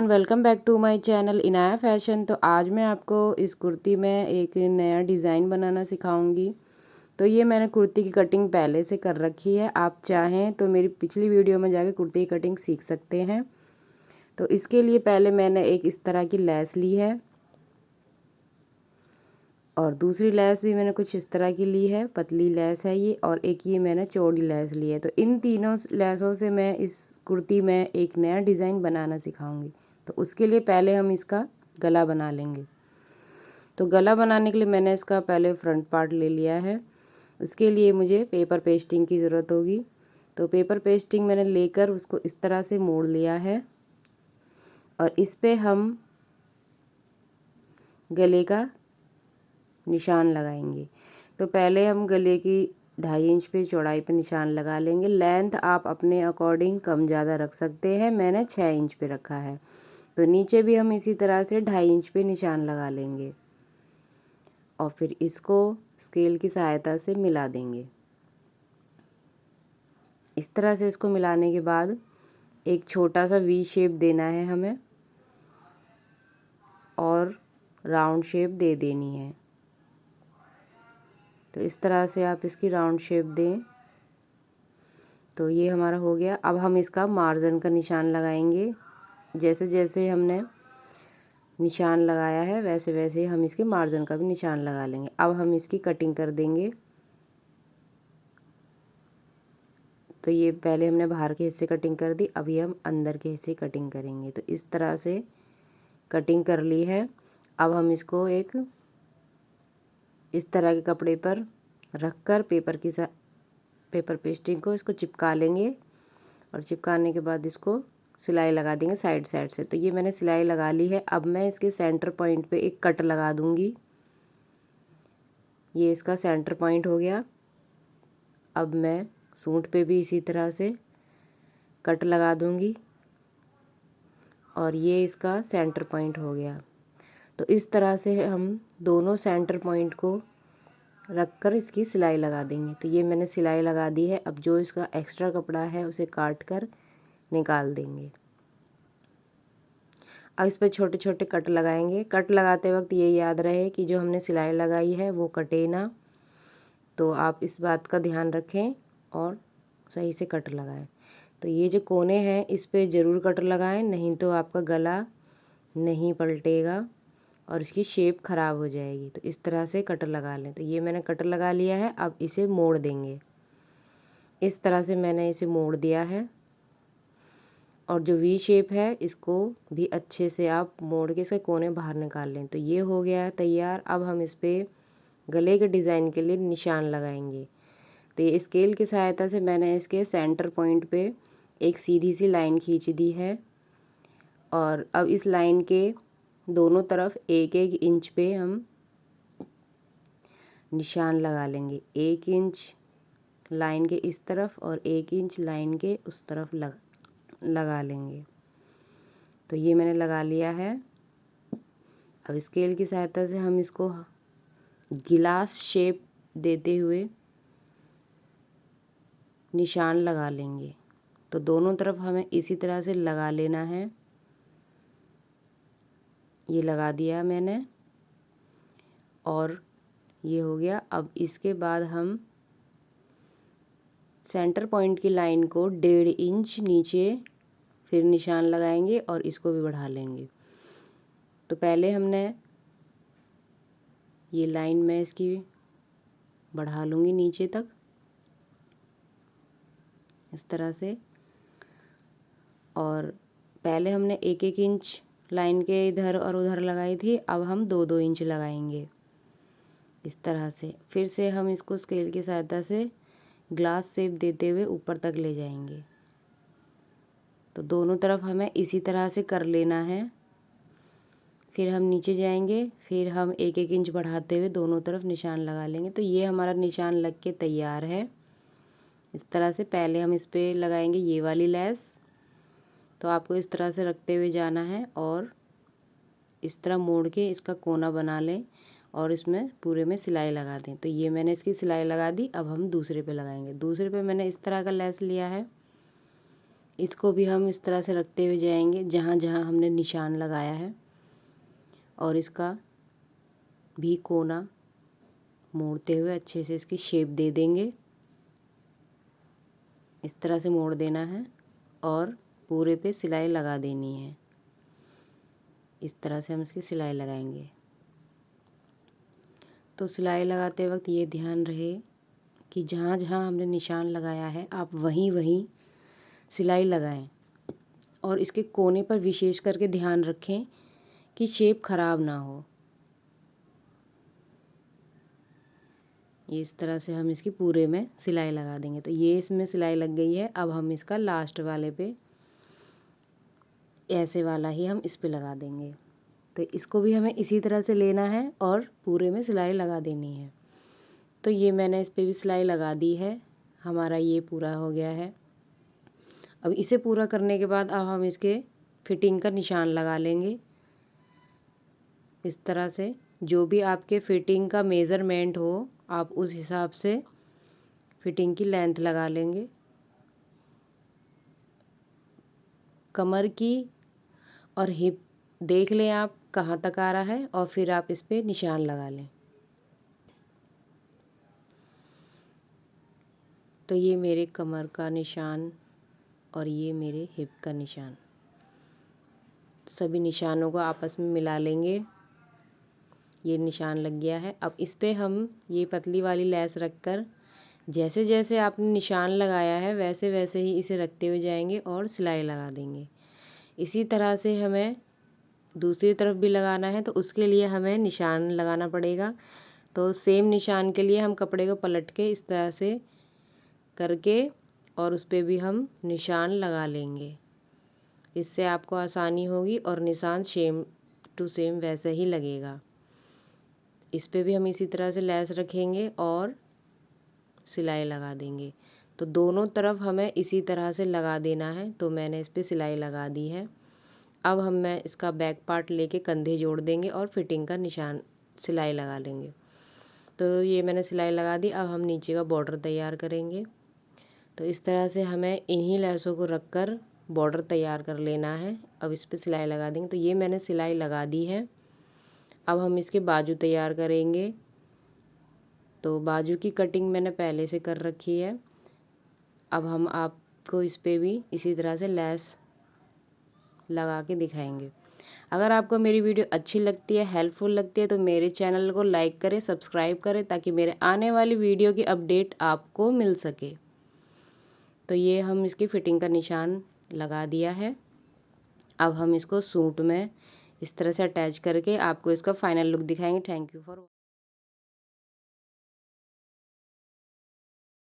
Everyone, welcome back to my channel Inaya fashion. तो आज मैं आपको इस कुर्ती में एक नया डिज़ाइन बनाना सिखाऊंगी। तो ये मैंने कुर्ती की कटिंग पहले से कर रखी है। आप चाहें तो मेरी पिछली वीडियो में जाके कुर्ती की कटिंग सीख सकते हैं। तो इसके लिए पहले मैंने एक इस तरह की लेस ली है और दूसरी लेस भी मैंने कुछ इस तरह की ली है, पतली लेस है ये, और एक ये मैंने चौड़ी लेस ली है। तो इन तीनों लेसों से मैं इस कुर्ती में एक नया डिज़ाइन बनाना सिखाऊंगी। तो उसके लिए पहले हम इसका गला बना लेंगे। तो गला बनाने के लिए मैंने इसका पहले फ्रंट पार्ट ले लिया है। उसके लिए मुझे पेपर पेस्टिंग की ज़रूरत होगी। तो पेपर पेस्टिंग मैंने लेकर उसको इस तरह से मोड़ लिया है और इस पे हम गले का निशान लगाएंगे। तो पहले हम गले की 2.5 इंच पे चौड़ाई पे निशान लगा लेंगे। लेंथ आप अपने अकॉर्डिंग कम ज़्यादा रख सकते हैं, मैंने 6 इंच पे रखा है। तो नीचे भी हम इसी तरह से 2.5 इंच पे निशान लगा लेंगे और फिर इसको स्केल की सहायता से मिला देंगे। इस तरह से इसको मिलाने के बाद एक छोटा सा वी शेप देना है हमें और राउंड शेप दे देनी है। तो इस तरह से आप इसकी राउंड शेप दें। तो ये हमारा हो गया। अब हम इसका मार्जिन का निशान लगाएंगे। जैसे जैसे हमने निशान लगाया है वैसे वैसे हम इसके मार्जिन का भी निशान लगा लेंगे। अब हम इसकी कटिंग कर देंगे। तो ये पहले हमने बाहर के हिस्से कटिंग कर दी, अभी हम अंदर के हिस्से कटिंग करेंगे। तो इस तरह से कटिंग कर ली है। अब हम इसको एक इस तरह के कपड़े पर रखकर पेपर पेस्टिंग को इसको चिपका लेंगे और चिपकाने के बाद इसको सिलाई लगा देंगे साइड साइड से। तो ये मैंने सिलाई लगा ली है। अब मैं इसके सेंटर पॉइंट पे एक कट लगा दूंगी। ये इसका सेंटर पॉइंट हो गया। अब मैं सूट पे भी इसी तरह से कट लगा दूंगी और ये इसका सेंटर पॉइंट हो गया। तो इस तरह से हम दोनों सेंटर पॉइंट को रखकर इसकी सिलाई लगा देंगे। तो ये मैंने सिलाई लगा दी है। अब जो इसका एक्स्ट्रा कपड़ा है उसे काट कर निकाल देंगे। अब इस पर छोटे छोटे कट लगाएंगे। कट लगाते वक्त ये याद रहे कि जो हमने सिलाई लगाई है वो कटे ना। तो आप इस बात का ध्यान रखें और सही से कट लगाएं। तो ये जो कोने हैं इस पे ज़रूर कट लगाएं, नहीं तो आपका गला नहीं पलटेगा और इसकी शेप ख़राब हो जाएगी। तो इस तरह से कट लगा लें। तो ये मैंने कट लगा लिया है। अब इसे मोड़ देंगे। इस तरह से मैंने इसे मोड़ दिया है और जो वी शेप है इसको भी अच्छे से आप मोड़ के इसके कोने बाहर निकाल लें। तो ये हो गया है तैयार। अब हम इस पर गले के डिज़ाइन के लिए निशान लगाएंगे। तो ये स्केल की सहायता से मैंने इसके सेंटर पॉइंट पे एक सीधी सी लाइन खींच दी है और अब इस लाइन के दोनों तरफ 1-1 इंच पे हम निशान लगा लेंगे। 1 इंच लाइन के इस तरफ और 1 इंच लाइन के उस तरफ लगा लेंगे। तो ये मैंने लगा लिया है। अब स्केल की सहायता से हम इसको गिलास शेप देते हुए निशान लगा लेंगे। तो दोनों तरफ हमें इसी तरह से लगा लेना है। ये लगा दिया मैंने और ये हो गया। अब इसके बाद हम सेंटर पॉइंट की लाइन को 1.5 इंच नीचे फिर निशान लगाएंगे और इसको भी बढ़ा लेंगे। तो पहले हमने ये लाइन मैं इसकी बढ़ा लूँगी नीचे तक इस तरह से। और पहले हमने 1-1 इंच लाइन के इधर और उधर लगाई थी, अब हम 2-2 इंच लगाएंगे इस तरह से। फिर से हम इसको स्केल की सहायता से ग्लास शेप देते हुए ऊपर तक ले जाएंगे। तो दोनों तरफ हमें इसी तरह से कर लेना है। फिर हम नीचे जाएंगे, फिर हम 1-1 इंच बढ़ाते हुए दोनों तरफ निशान लगा लेंगे। तो ये हमारा निशान लग के तैयार है। इस तरह से पहले हम इस पे लगाएंगे ये वाली लेस। तो आपको इस तरह से रखते हुए जाना है और इस तरह मोड़ के इसका कोना बना लें और इसमें पूरे में सिलाई लगा दें। तो ये मैंने इसकी सिलाई लगा दी। अब हम दूसरे पे लगाएंगे। दूसरे पे मैंने इस तरह का लेस लिया है। इसको भी हम इस तरह से रखते हुए जाएंगे जहाँ जहाँ हमने निशान लगाया है, और इसका भी कोना मोड़ते हुए अच्छे से इसकी शेप दे देंगे। इस तरह से मोड़ देना है और पूरे पे सिलाई लगा देनी है। इस तरह से हम इसकी सिलाई लगाएंगे। तो सिलाई लगाते वक्त ये ध्यान रहे कि जहाँ जहाँ हमने निशान लगाया है आप वहीं वहीं सिलाई लगाएं, और इसके कोने पर विशेष करके ध्यान रखें कि शेप ख़राब ना हो। ये इस तरह से हम इसकी पूरे में सिलाई लगा देंगे। तो ये इसमें सिलाई लग गई है। अब हम इसका लास्ट वाले पे ऐसे वाला ही हम इस पे लगा देंगे। तो इसको भी हमें इसी तरह से लेना है और पूरे में सिलाई लगा देनी है। तो ये मैंने इस पे भी सिलाई लगा दी है। हमारा ये पूरा हो गया है। अब इसे पूरा करने के बाद अब हम इसके फिटिंग का निशान लगा लेंगे। इस तरह से जो भी आपके फिटिंग का मेज़रमेंट हो आप उस हिसाब से फिटिंग की लेंथ लगा लेंगे। कमर की और हिप देख लें आप कहाँ तक आ रहा है, और फिर आप इस पे निशान लगा लें। तो ये मेरे कमर का निशान और ये मेरे हिप का निशान, सभी निशानों को आपस में मिला लेंगे। ये निशान लग गया है। अब इस पे हम ये पतली वाली लेस रखकर जैसे जैसे आपने निशान लगाया है वैसे वैसे ही इसे रखते हुए जाएंगे और सिलाई लगा देंगे। इसी तरह से हमें दूसरी तरफ भी लगाना है, तो उसके लिए हमें निशान लगाना पड़ेगा। तो सेम निशान के लिए हम कपड़े को पलट के इस तरह से करके और उस पे भी हम निशान लगा लेंगे। इससे आपको आसानी होगी और निशान सेम टू सेम वैसे ही लगेगा। इस पे भी हम इसी तरह से लेस रखेंगे और सिलाई लगा देंगे। तो दोनों तरफ हमें इसी तरह से लगा देना है। तो मैंने इस पे सिलाई लगा दी है। अब मैं इसका बैक पार्ट लेके कंधे जोड़ देंगे और फिटिंग का निशान सिलाई लगा लेंगे। तो ये मैंने सिलाई लगा दी। अब हम नीचे का बॉर्डर तैयार करेंगे। तो इस तरह से हमें इन्हीं लेसों को रख कर बॉर्डर तैयार कर लेना है। अब इस पे सिलाई लगा देंगे। तो ये मैंने सिलाई लगा दी है। अब हम इसके बाजू तैयार करेंगे। तो बाजू की कटिंग मैंने पहले से कर रखी है। अब हम आपको इस पे भी इसी तरह से लेस लगा के दिखाएंगे। अगर आपको मेरी वीडियो अच्छी लगती है, हेल्पफुल लगती है, तो मेरे चैनल को लाइक करें, सब्सक्राइब करें, ताकि मेरे आने वाली वीडियो की अपडेट आपको मिल सके। तो ये हम इसकी फिटिंग का निशान लगा दिया है। अब हम इसको सूट में इस तरह से अटैच करके आपको इसका फाइनल लुक दिखाएंगे। Thank you for